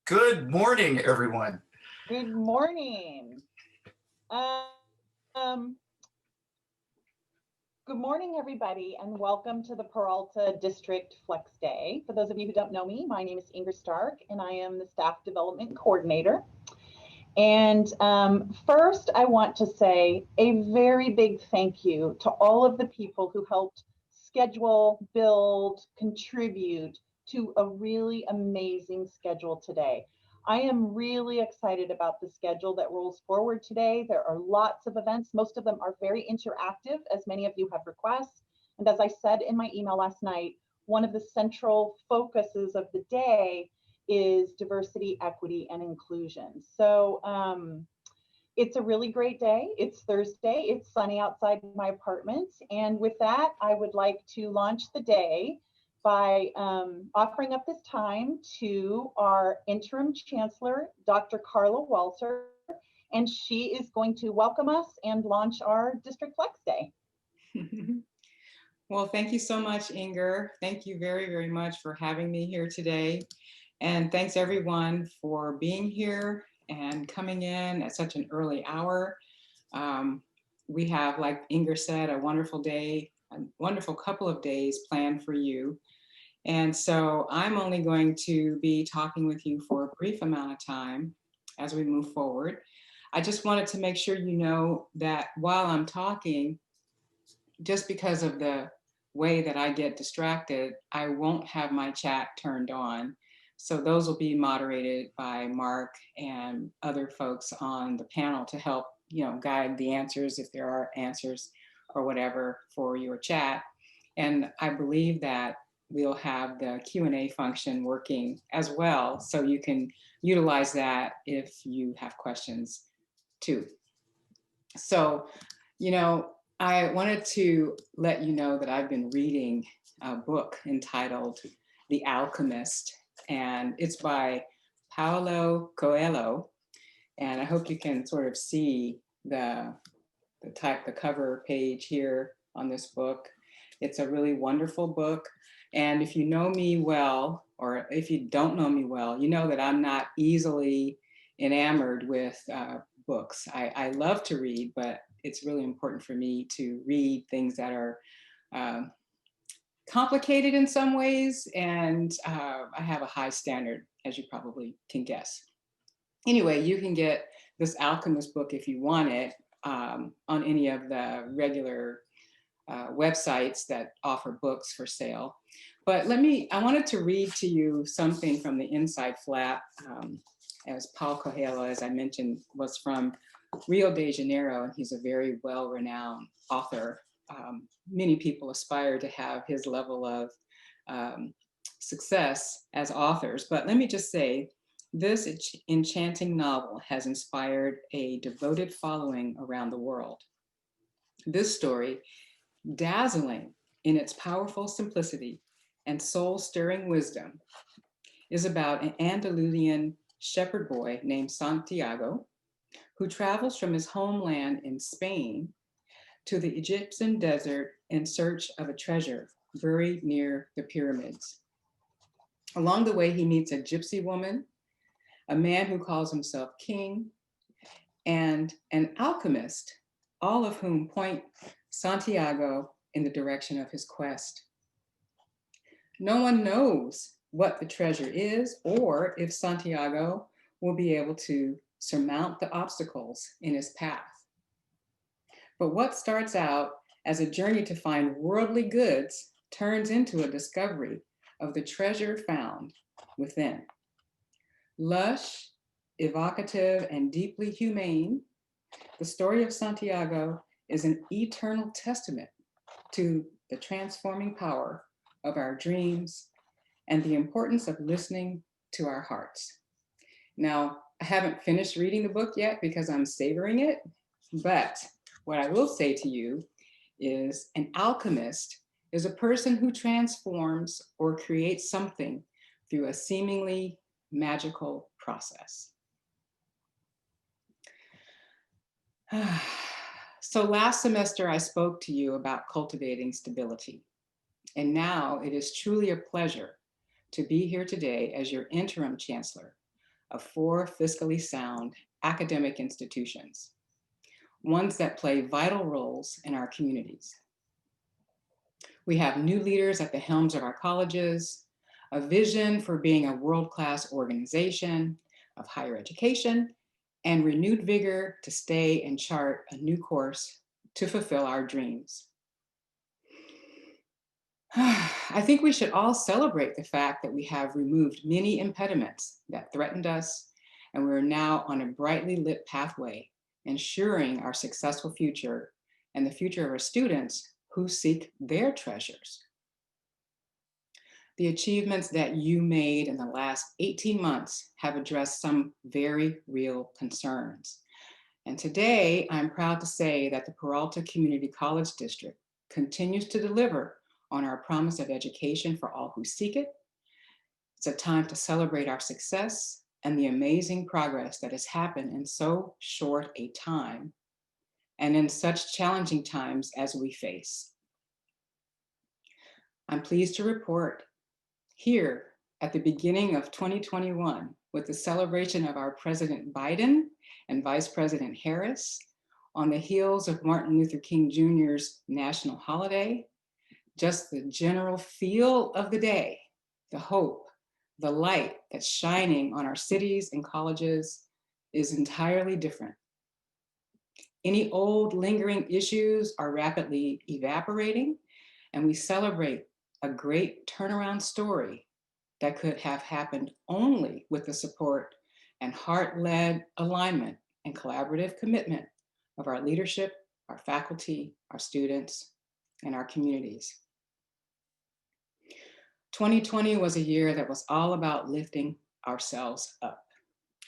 Good morning, everyone. Good morning. Um, good morning, everybody, and welcome to the Peralta District Flex Day. For those of you who don't know me, my name is Inger Stark, and I am the Staff Development Coordinator. And first, I want to say a very big thank you to all of the people who helped schedule, build, contribute to a really amazing schedule today. I am really excited about the schedule that rolls forward today. There are lots of events. Most of them are very interactive, as many of you have requests. And as I said in my email last night, one of the central focuses of the day is diversity, equity, and inclusion. So it's a really great day. It's Thursday. It's sunny outside my apartment. And with that, I would like to launch the day by offering up this time to our Interim Chancellor, Dr. Carla Walter, and she is going to welcome us and launch our District Flex Day. Well, thank you so much, Inger. Thank you very, very much for having me here today. And thanks everyone for being here and coming in at such an early hour. We have, like Inger said, a wonderful day, a wonderful couple of days planned for you. And so I'm only going to be talking with you for a brief amount of time as we move forward. I just wanted to make sure you know that while I'm talking, just because of the way that I get distracted, I won't have my chat turned on. So those will be moderated by Mark and other folks on the panel to help, guide the answers if there are answers or whatever for your chat. And I believe that we'll have the Q&A function working as well, so you can utilize that if you have questions too. So, I wanted to let you know that I've been reading a book entitled The Alchemist, and it's by Paulo Coelho. And I hope you can sort of see the cover page here on this book. It's a really wonderful book. And if you know me well, or if you don't know me well, you know that I'm not easily enamored with books. I love to read, but it's really important for me to read things that are complicated in some ways, and I have a high standard, as you probably can guess. Anyway, you can get this Alchemist book if you want it on any of the regular websites that offer books for sale. But I wanted to read to you something from the inside flap, as Paulo Coelho, as I mentioned, was from Rio de Janeiro, and he's a very well-renowned author. Many people aspire to have his level of success as authors. But let me just say, this enchanting novel has inspired a devoted following around the world. This story, dazzling in its powerful simplicity and soul-stirring wisdom, is about an Andalusian shepherd boy named Santiago, who travels from his homeland in Spain to the Egyptian desert in search of a treasure buried near the pyramids. Along the way, he meets a gypsy woman, a man who calls himself king, and an alchemist, all of whom point Santiago in the direction of his quest. No one knows what the treasure is or if Santiago will be able to surmount the obstacles in his path. But what starts out as a journey to find worldly goods turns into a discovery of the treasure found within. Lush, evocative, and deeply humane, the story of Santiago is an eternal testament to the transforming power of our dreams and the importance of listening to our hearts. Now, I haven't finished reading the book yet because I'm savoring it, but what I will say to you is an alchemist is a person who transforms or creates something through a seemingly magical process. So last semester, I spoke to you about cultivating stability. And now it is truly a pleasure to be here today as your interim chancellor of 4 fiscally sound academic institutions, ones that play vital roles in our communities. We have new leaders at the helms of our colleges, a vision for being a world-class organization of higher education, and renewed vigor to stay and chart a new course to fulfill our dreams. I think we should all celebrate the fact that we have removed many impediments that threatened us, and we're now on a brightly lit pathway, ensuring our successful future and the future of our students who seek their treasures. The achievements that you made in the last 18 months have addressed some very real concerns. And today, I'm proud to say that the Peralta Community College District continues to deliver on our promise of education for all who seek it. It's a time to celebrate our success and the amazing progress that has happened in so short a time and in such challenging times as we face. I'm pleased to report here at the beginning of 2021, with the celebration of our President Biden and Vice President Harris, on the heels of Martin Luther King Jr.'s national holiday, just the general feel of the day, the hope, the light that's shining on our cities and colleges is entirely different. Any old lingering issues are rapidly evaporating, and we celebrate a great turnaround story that could have happened only with the support and heart-led alignment and collaborative commitment of our leadership, our faculty, our students, and our communities. 2020 was a year that was all about lifting ourselves up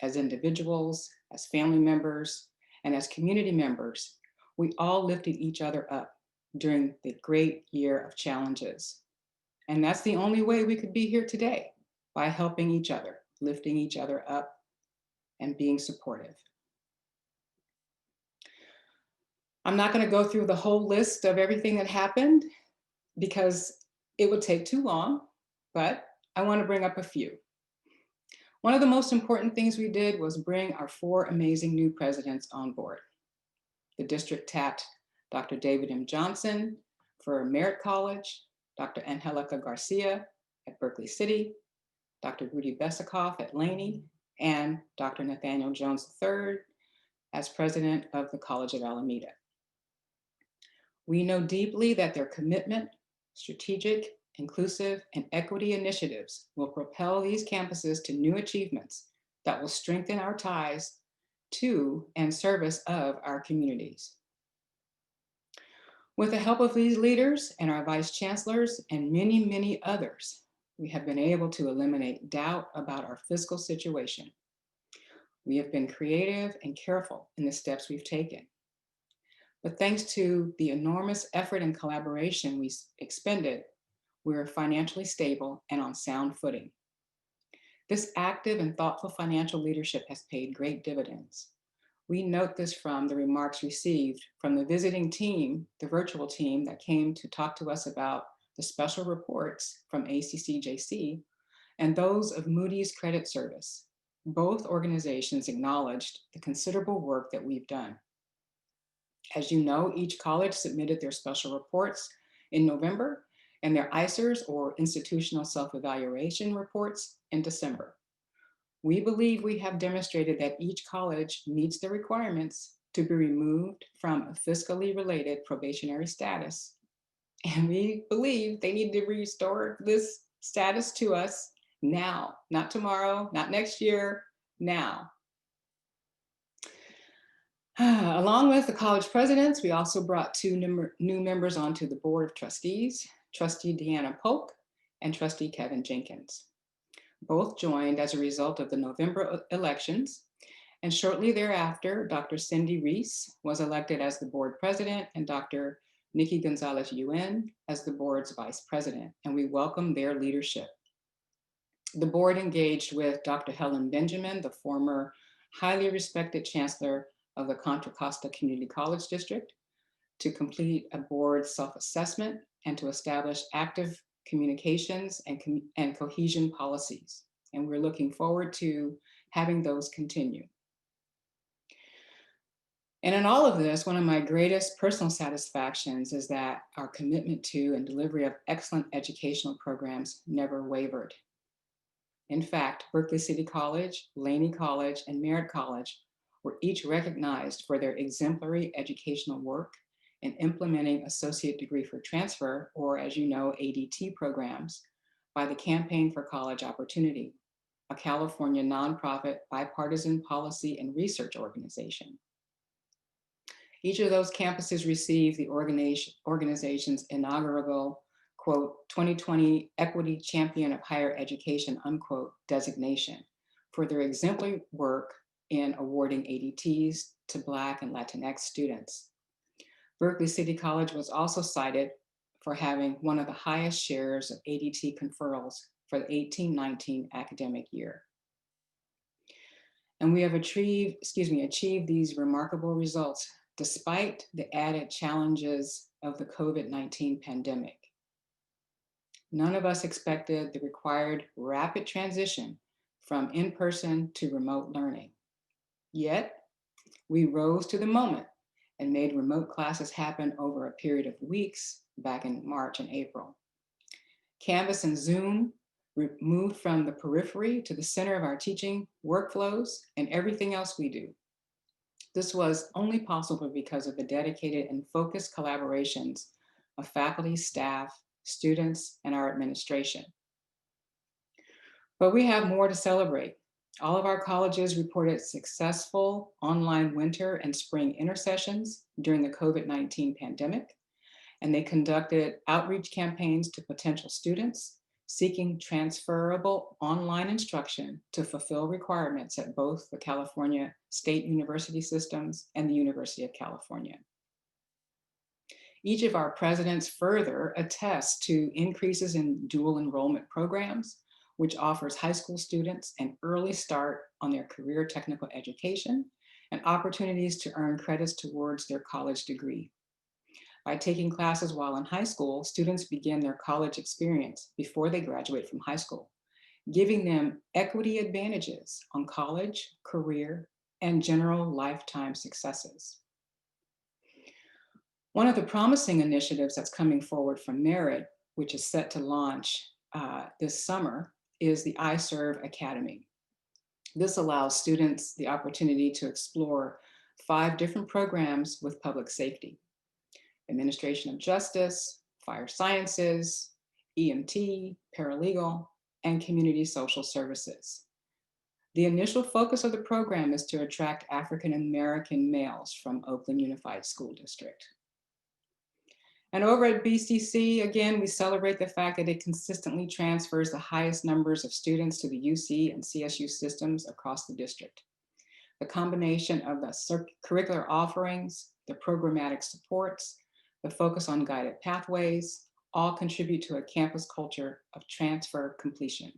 as individuals, as family members, and as community members. We all lifted each other up during the great year of challenges. And that's the only way we could be here today, by helping each other, lifting each other up, and being supportive. I'm not going to go through the whole list of everything that happened because it would take too long, but I want to bring up a few. One of the most important things we did was bring our 4 amazing new presidents on board. The district tapped Dr. David M. Johnson for Merritt College, Dr. Angelica Garcia at Berkeley City, Dr. Rudy Besakoff at Laney, and Dr. Nathaniel Jones III as president of the College of Alameda. We know deeply that their commitment, strategic, inclusive, and equity initiatives will propel these campuses to new achievements that will strengthen our ties to and service of our communities. With the help of these leaders and our vice chancellors and many, many others, we have been able to eliminate doubt about our fiscal situation. We have been creative and careful in the steps we've taken. But thanks to the enormous effort and collaboration we expended, we are financially stable and on sound footing. This active and thoughtful financial leadership has paid great dividends. We note this from the remarks received from the visiting team, the virtual team that came to talk to us about the special reports from ACCJC and those of Moody's Credit Service. Both organizations acknowledged the considerable work that we've done. As you know, each college submitted their special reports in November and their ICERs, or institutional self-evaluation reports, in December. We believe we have demonstrated that each college meets the requirements to be removed from a fiscally related probationary status. And we believe they need to restore this status to us now, not tomorrow, not next year, now. Along with the college presidents, we also brought 2 new members onto the board of trustees, Trustee Deanna Polk and Trustee Kevin Jenkins. Both joined as a result of the November elections, and shortly thereafter, Dr. Cindy Reese was elected as the board president and Dr. Nikki Gonzalez-Yuen as the board's vice president, and we welcome their leadership. The board engaged with Dr. Helen Benjamin, the former highly respected chancellor of the Contra Costa Community College District, to complete a board self-assessment and to establish active communications and cohesion policies. And we're looking forward to having those continue. And in all of this, one of my greatest personal satisfactions is that our commitment to and delivery of excellent educational programs never wavered. In fact, Berkeley City College, Laney College, and Merritt College were each recognized for their exemplary educational work in implementing associate degree for transfer, or as you know, ADT programs, by the Campaign for College Opportunity, a California nonprofit bipartisan policy and research organization. Each of those campuses received the organization's inaugural, quote, 2020 Equity Champion of Higher Education, unquote, designation for their exemplary work in awarding ADTs to Black and Latinx students. Berkeley City College was also cited for having one of the highest shares of ADT conferrals for the 18-19 academic year. And we have achieved these remarkable results despite the added challenges of the COVID-19 pandemic. None of us expected the required rapid transition from in-person to remote learning. Yet, we rose to the moment and made remote classes happen over a period of weeks back in March and April. Canvas and Zoom moved from the periphery to the center of our teaching workflows and everything else we do. This was only possible because of the dedicated and focused collaborations of faculty, staff, students, and our administration. But we have more to celebrate. All of our colleges reported successful online winter and spring intersessions during the COVID-19 pandemic, and they conducted outreach campaigns to potential students seeking transferable online instruction to fulfill requirements at both the California State University systems and the University of California. Each of our presidents further attests to increases in dual enrollment programs, which offers high school students an early start on their career technical education and opportunities to earn credits towards their college degree. By taking classes while in high school, students begin their college experience before they graduate from high school, giving them equity advantages on college, career, and general lifetime successes. One of the promising initiatives that's coming forward from Merritt, which is set to launch this summer, is the iServe Academy. This allows students the opportunity to explore 5 different programs with public safety: administration of justice, fire sciences, EMT, paralegal, and community social services. The initial focus of the program is to attract African American males from Oakland Unified School District. And over at BCC, again, we celebrate the fact that it consistently transfers the highest numbers of students to the UC and CSU systems across the district. The combination of the curricular offerings, the programmatic supports, the focus on guided pathways, all contribute to a campus culture of transfer completion.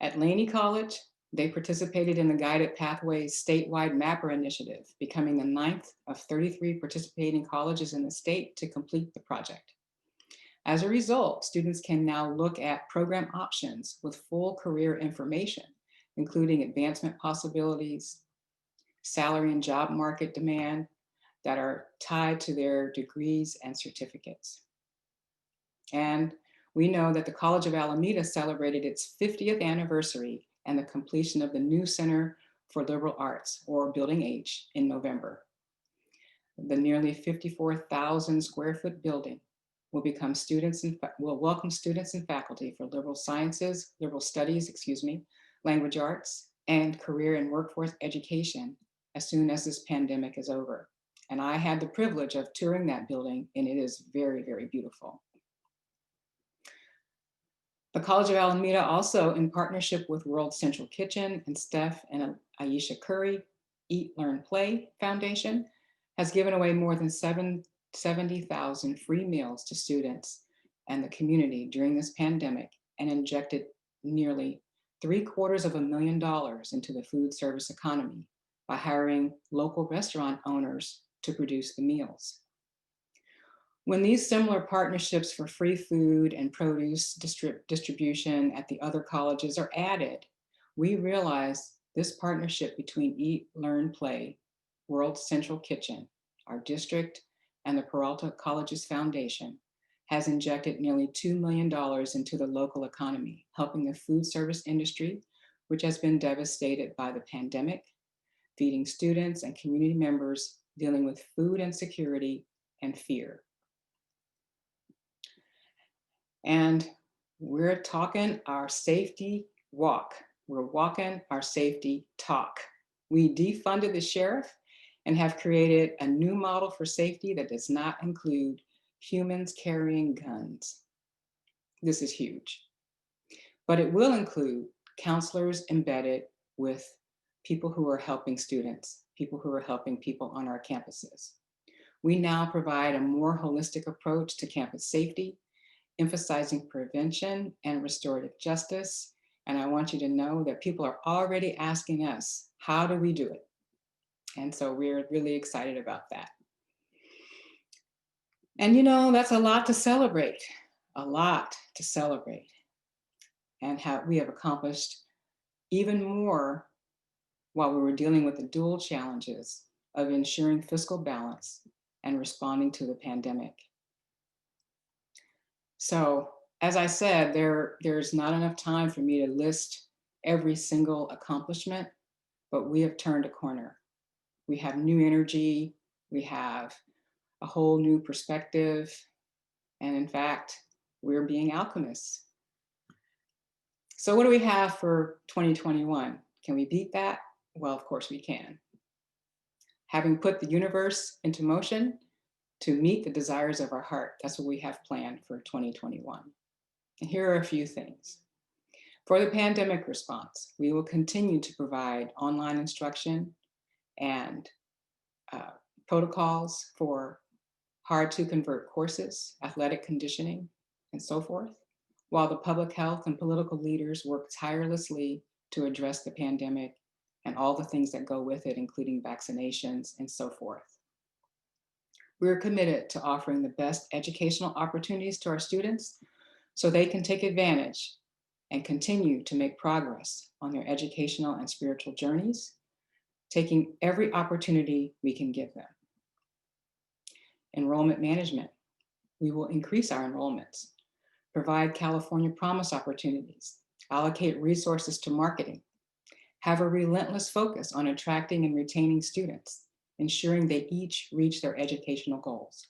At Laney College, they participated in the Guided Pathways statewide MAPper initiative, becoming the 9th of 33 participating colleges in the state to complete the project. As a result, students can now look at program options with full career information, including advancement possibilities, salary and job market demand that are tied to their degrees and certificates. And we know that the College of Alameda celebrated its 50th anniversary and the completion of the new Center for Liberal Arts, or Building H, in November. The nearly 54,000 square foot building will welcome students and faculty for liberal sciences, liberal studies, language arts, and career and workforce education as soon as this pandemic is over. And I had the privilege of touring that building, and it is very, very beautiful. The College of Alameda also, in partnership with World Central Kitchen and Steph and Aisha Curry Eat, Learn, Play Foundation, has given away more than 70,000 free meals to students and the community during this pandemic, and injected nearly $750,000 into the food service economy by hiring local restaurant owners to produce the meals. When these similar partnerships for free food and produce distribution at the other colleges are added, we realized this partnership between Eat, Learn, Play, World Central Kitchen, our district, and the Peralta Colleges Foundation has injected nearly $2 million into the local economy, helping the food service industry, which has been devastated by the pandemic, feeding students and community members dealing with food insecurity and fear. And we're talking our safety walk. We're walking our safety talk. We defunded the sheriff and have created a new model for safety that does not include humans carrying guns. This is huge. But it will include counselors embedded with people who are helping students, people who are helping people on our campuses. We now provide a more holistic approach to campus safety, emphasizing prevention and restorative justice. And I want you to know that people are already asking us, how do we do it? And so we're really excited about that. And you know, that's a lot to celebrate, and how we have accomplished even more while we were dealing with the dual challenges of ensuring fiscal balance and responding to the pandemic. So, as I said, there's not enough time for me to list every single accomplishment, but we have turned a corner. We have new energy, we have a whole new perspective, and in fact, we're being alchemists. So what do we have for 2021? Can we beat that? Well, of course we can. Having put the universe into motion to meet the desires of our heart, that's what we have planned for 2021. And here are a few things. For the pandemic response, we will continue to provide online instruction and protocols for hard to convert courses, athletic conditioning, and so forth, while the public health and political leaders work tirelessly to address the pandemic and all the things that go with it, including vaccinations and so forth. We're committed to offering the best educational opportunities to our students so they can take advantage and continue to make progress on their educational and spiritual journeys, taking every opportunity we can give them. Enrollment management. We will increase our enrollments, provide California Promise opportunities, allocate resources to marketing, have a relentless focus on attracting and retaining students, ensuring they each reach their educational goals.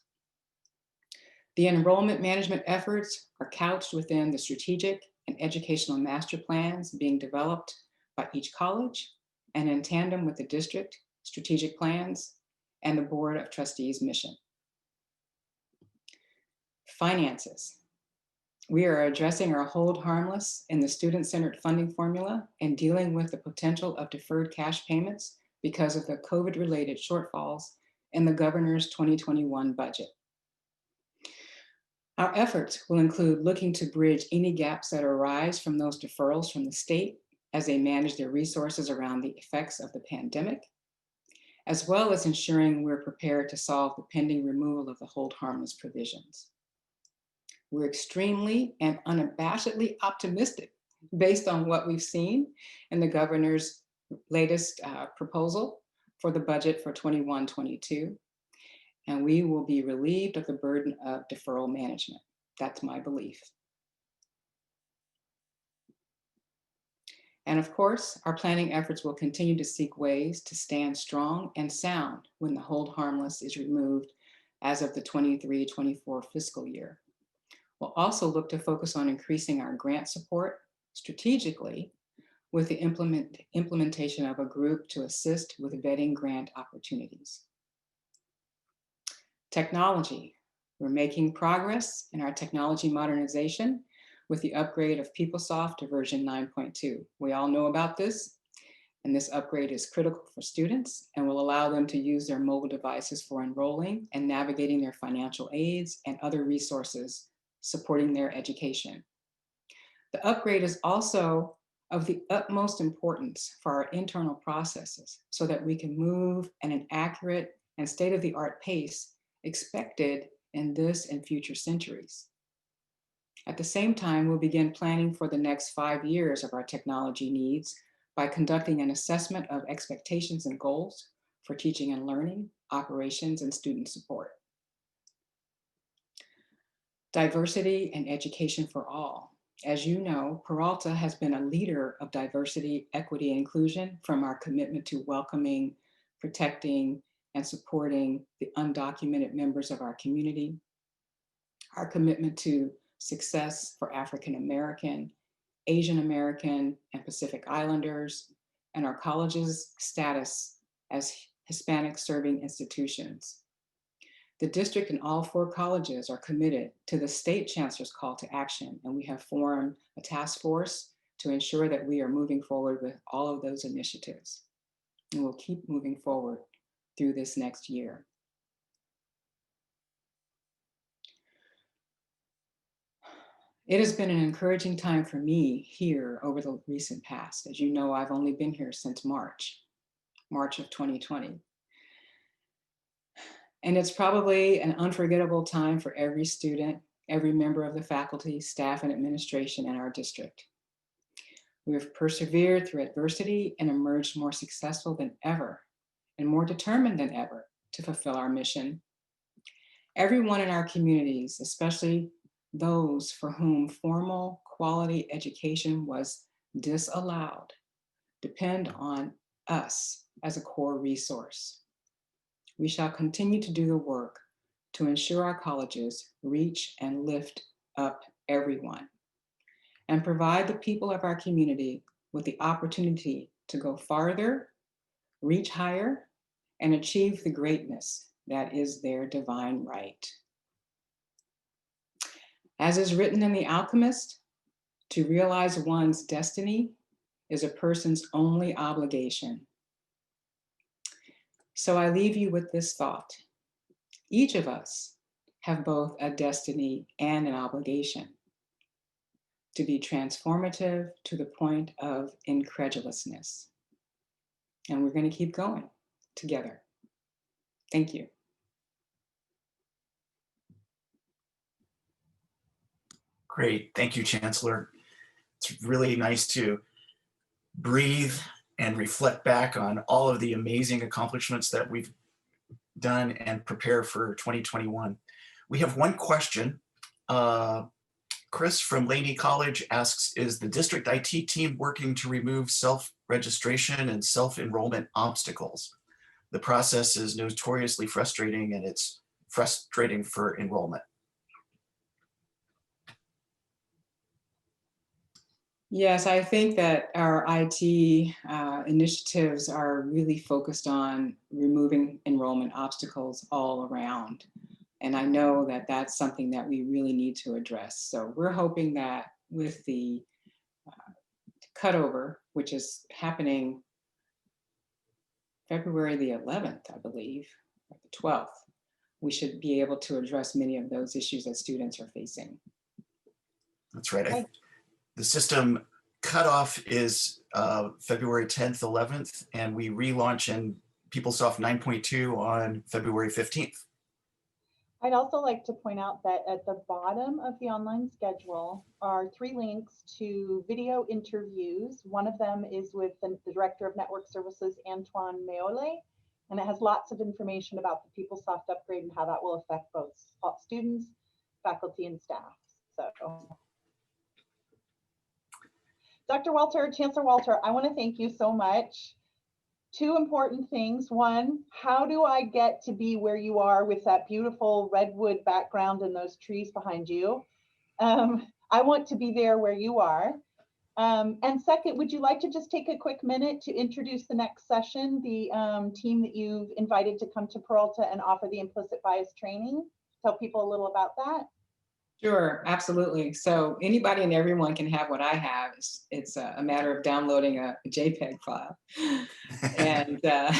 The enrollment management efforts are couched within the strategic and educational master plans being developed by each college and in tandem with the district strategic plans and the Board of Trustees mission. Finances. We are addressing our hold harmless in the student-centered funding formula and dealing with the potential of deferred cash payments because of the COVID-related shortfalls in the governor's 2021 budget. Our efforts will include looking to bridge any gaps that arise from those deferrals from the state as they manage their resources around the effects of the pandemic, as well as ensuring we're prepared to solve the pending removal of the hold harmless provisions. We're extremely and unabashedly optimistic based on what we've seen in the governor's latest proposal for the budget for 21-22. And we will be relieved of the burden of deferral management. That's my belief. And of course, our planning efforts will continue to seek ways to stand strong and sound when the hold harmless is removed as of the 23-24 fiscal year. We'll also look to focus on increasing our grant support strategically with the implementation of a group to assist with vetting grant opportunities. Technology. We're making progress in our technology modernization with the upgrade of PeopleSoft to version 9.2. We all know about this, and this upgrade is critical for students and will allow them to use their mobile devices for enrolling and navigating their financial aids and other resources supporting their education. The upgrade is also of the utmost importance for our internal processes so that we can move at an accurate and state-of-the-art pace expected in this and future centuries. At the same time, we'll begin planning for the next 5 years of our technology needs by conducting an assessment of expectations and goals for teaching and learning, operations, and student support. Diversity and education for all. As you know, Peralta has been a leader of diversity, equity, and inclusion from our commitment to welcoming, protecting, and supporting the undocumented members of our community, our commitment to success for African American, Asian American, and Pacific Islanders, and our college's status as Hispanic serving institutions. The district and all 4 colleges are committed to the state chancellor's call to action, and we have formed a task force to ensure that we are moving forward with all of those initiatives. And we'll keep moving forward through this next year. It has been an encouraging time for me here over the recent past. As you know, I've only been here since March of 2020. And it's probably an unforgettable time for every student, every member of the faculty, staff, and administration in our district. We have persevered through adversity and emerged more successful than ever and more determined than ever to fulfill our mission. Everyone in our communities, especially those for whom formal quality education was disallowed, depend on us as a core resource. We shall continue to do the work to ensure our colleges reach and lift up everyone and provide the people of our community with the opportunity to go farther, reach higher, and achieve the greatness that is their divine right. As is written in The Alchemist, to realize one's destiny is a person's only obligation. So I leave you with this thought. Each of us have both a destiny and an obligation to be transformative to the point of incredulousness. And we're going to keep going together. Thank you. Great. Thank you, Chancellor. It's really nice to breathe and reflect back on all of the amazing accomplishments that we've done and prepare for 2021. We have one question. Chris from Laney College asks, is the district IT team working to remove self-registration and self-enrollment obstacles? The process is notoriously frustrating, and it's frustrating for enrollment. Yes, I think that our IT initiatives are really focused on removing enrollment obstacles all around. And I know that that's something that we really need to address. So we're hoping that with the cutover, which is happening February the 11th, I believe, or the 12th, we should be able to address many of those issues that students are facing. That's right. The system cutoff is February 10th, 11th, and we relaunch in PeopleSoft 9.2 on February 15th. I'd also like to point out that at the bottom of the online schedule are 3 links to video interviews. One of them is with the Director of Network Services, Antoine Meole, and it has lots of information about the PeopleSoft upgrade and how that will affect both students, faculty, and staff. So, Dr. Walter, Chancellor Walter, I want to thank you so much. 2 important things. One, how do I get to be where you are with that beautiful redwood background and those trees behind you? I want to be there where you are. And second, would you like to just take a quick minute to introduce the next session, the team that you've invited to come to Peralta and offer the implicit bias training? Tell people a little about that. Sure, absolutely. So anybody and everyone can have what I have. It's a matter of downloading a JPEG file. And the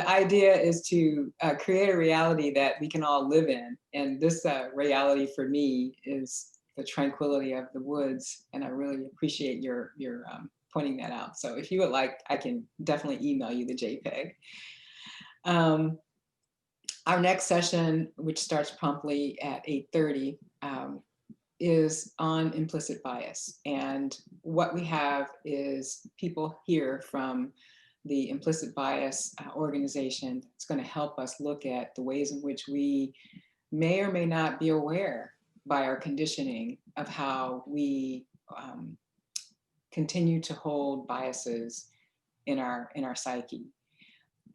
idea is to create a reality that we can all live in. And this reality for me is the tranquility of the woods. And I really appreciate your pointing that out. So if you would like, I can definitely email you the JPEG. Our next session, which starts promptly at 8:30, is on implicit bias. And what we have is people here from the Implicit Bias organization. It's going to help us look at the ways in which we may or may not be aware by our conditioning of how we continue to hold biases in our psyche.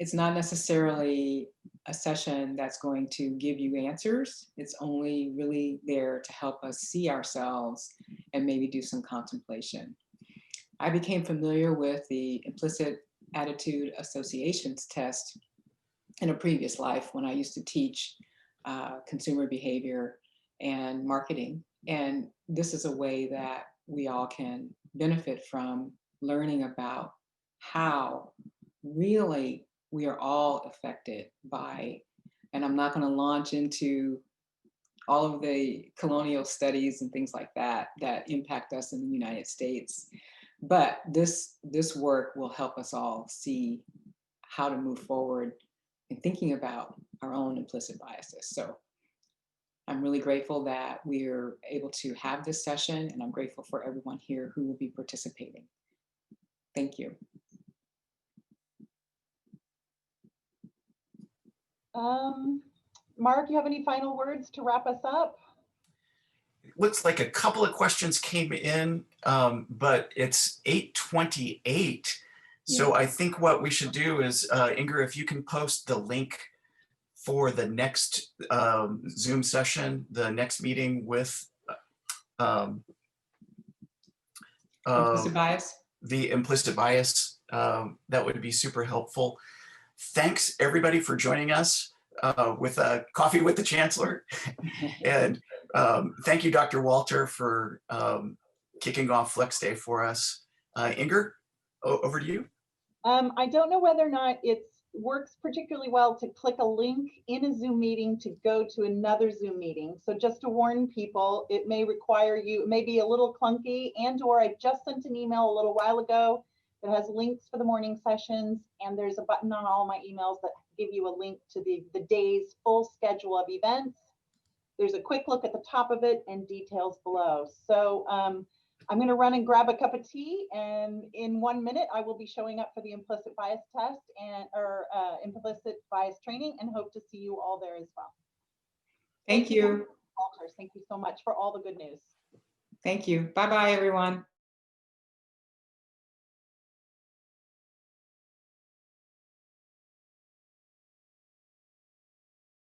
It's not necessarily a session that's going to give you answers. It's only really there to help us see ourselves and maybe do some contemplation. I became familiar with the implicit attitude associations test in a previous life when I used to teach consumer behavior and marketing. And this is a way that we all can benefit from learning about how really we are all affected by, and I'm not going to launch into all of the colonial studies and things like that that impact us in the United States. But this work will help us all see how to move forward in thinking about our own implicit biases. So I'm really grateful that we're able to have this session, and I'm grateful for everyone here who will be participating. Thank you. Mark, you have any final words to wrap us up? Looks like a couple of questions came in, but it's 8:28. So I think what we should do is, Inger, if you can post the link for the next Zoom session, the next meeting with Implicit bias. The implicit bias, that would be super helpful. Thanks everybody for joining us with a coffee with the Chancellor. And thank you, Dr. Walter, for kicking off Flex Day for us. Inger, over to you. I don't know whether or not it works particularly well to click a link in a Zoom meeting to go to another Zoom meeting. So just to warn people, it may require you, it may be a little clunky, and or I just sent an email a little while ago that has links for the morning sessions, and there's a button on all my emails that give you a link to the day's full schedule of events. There's a quick look at the top of it and details below. So I'm going to run and grab a cup of tea, and in 1 minute I will be showing up for the implicit bias test and implicit bias training, and hope to see you all there as well. Thank you. Walters, thank you so much for all the good news. Thank you. Bye-bye, everyone.